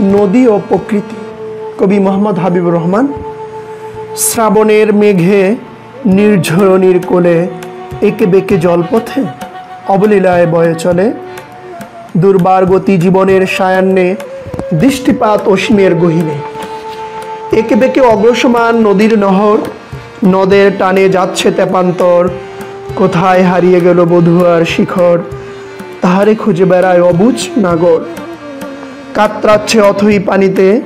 নদী ও প্রকৃতি। কবি মোহাম্মদ হাবিবুর রহমান। শ্রাবণের মেঘে নির্ঝরণীর কোলে একে বেঁকে জলপথে অবলীলায় বয়ে চলে। দুর্বার গতি জীবনের সায়ান্নে দৃষ্টিপাত অসীমের গহীনে। একে বেঁকে অগ্রসমান নদীর নহর, নদের টানে যাচ্ছে তেপান্তর। কোথায় হারিয়ে গেল বধুয়ার শিখর, তাহারে খুঁজে বেড়ায় অবুঝ নাগর। কাতরাচ্ছে অথই পানিতে,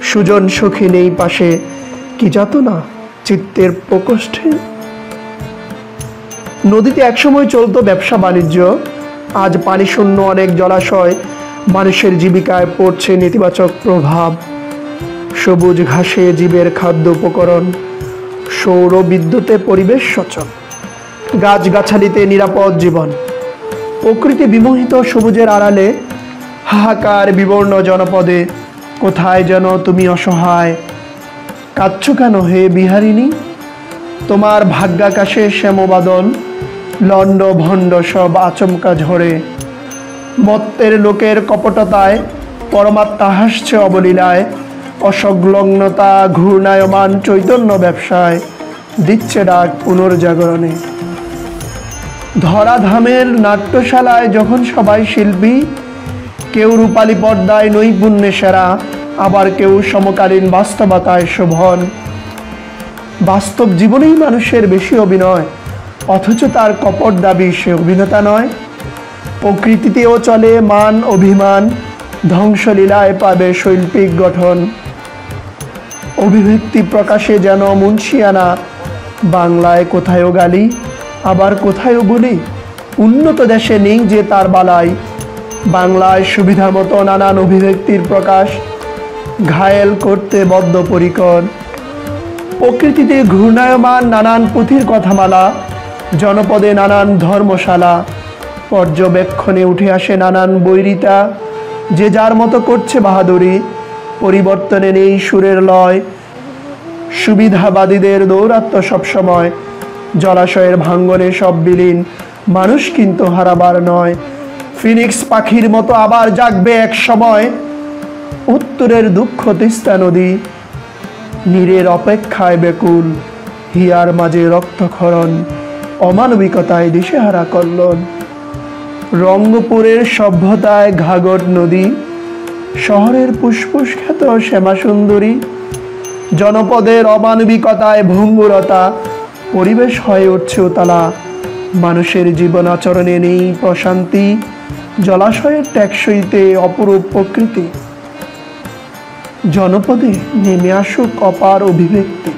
সুজন সখী নেই পাশে। কি যাতনা চিত্তের প্রকোষ্ঠে। নদীতে একসময় চলতো ব্যবসা বাণিজ্য, আজ পানি শূন্য অনেক জলাশয়। মানুষের জীবিকায় পড়ছে নেতিবাচক প্রভাব। সবুজ ঘাসে জীবের খাদ্য উপকরণ, সৌর বিদ্যুতে পরিবেশ সচল, গাছগাছালিতে নিরাপদ জীবন। প্রকৃতি বিমোহিত সবুজের আড়ালে হাহাকার বিবর্ণ জনপদে। কোথায় যেন তুমি অসহায়, কাঁদছ কেন হে বিহারিণী? তোমার ভাগ্যাকাশে শ্যামবাদল, লণ্ড ভণ্ড সব আচমকা ঝরে। মত্তের লোকের কপটতায় পরমাত্মা হাসছে অবলীলায়। অসংলগ্নতা ঘূর্ণায়মান চৈতন্য ব্যবসায় দিচ্ছে ডাক পুনর্জাগরণে। ধরাধামের নাট্যশালায় যখন সবাই শিল্পী, কেউ রূপালী পর্দায় নৈপুণ্যে সেরা, আবার কেউ সমকালীন বাস্তবতায় শোভন। বাস্তব জীবনেই মানুষের বেশি অভিনয়, অথচ তার কপট দাবি সে অভিনেতা নয়। প্রকৃতিতেও চলে মান অভিমান, ধ্বংসলীলায় পাবে শৈল্পিক গঠন। অভিব্যক্তি প্রকাশে যেন মুন্সিয়ানা, বাংলায় কোথায়ও গালি আবার কোথায়ও বলি। উন্নত দেশে নেই যে তার বালাই, বাংলায় সুবিধা মতো নানান অভিব্যক্তির প্রকাশ ঘায়েল করতে বদ্ধপরিকর। প্রকৃতিতে ঘূর্ণায়মান নানান পুঁথির কথামালা, জনপদে নানান ধর্মশালা। পর্যবেক্ষণে উঠে আসে নানান বৈরিতা, যে যার মতো করছে বাহাদুরি। পরিবর্তনে নেই সুরের লয়, সুবিধাবাদীদের দৌরাত্ম সবসময়। জলাশয়ের ভাঙ্গনে সব বিলীন, মানুষ কিন্তু হারাবার নয়। ফিনিক্স পাখির মতো আবার জাগবে এক সময়। উত্তরের দুঃখ তিস্তা নদী, নীরের অপেক্ষায় বেকুল। হিয়ার মাঝে রক্তক্ষরণ, অমানবিকতায় দিশেহারা কল্লোল। রঙ্গপুরের সভ্যতায় ঘাঘট নদী, শহরের ফুসফুস খ্যাত শ্যামা সুন্দরী। জনপদের অমানবিকতায় ভঙ্গুরতা, পরিবেশ হয়ে উঠছে উতলা। মানুষের জীবন আচরণে নেই প্রশান্তি, জলাশয়ের টেকসইতে অপরূপ প্রকৃতি। জনপদে নেমে আসুক অপার অভিব্যক্তি।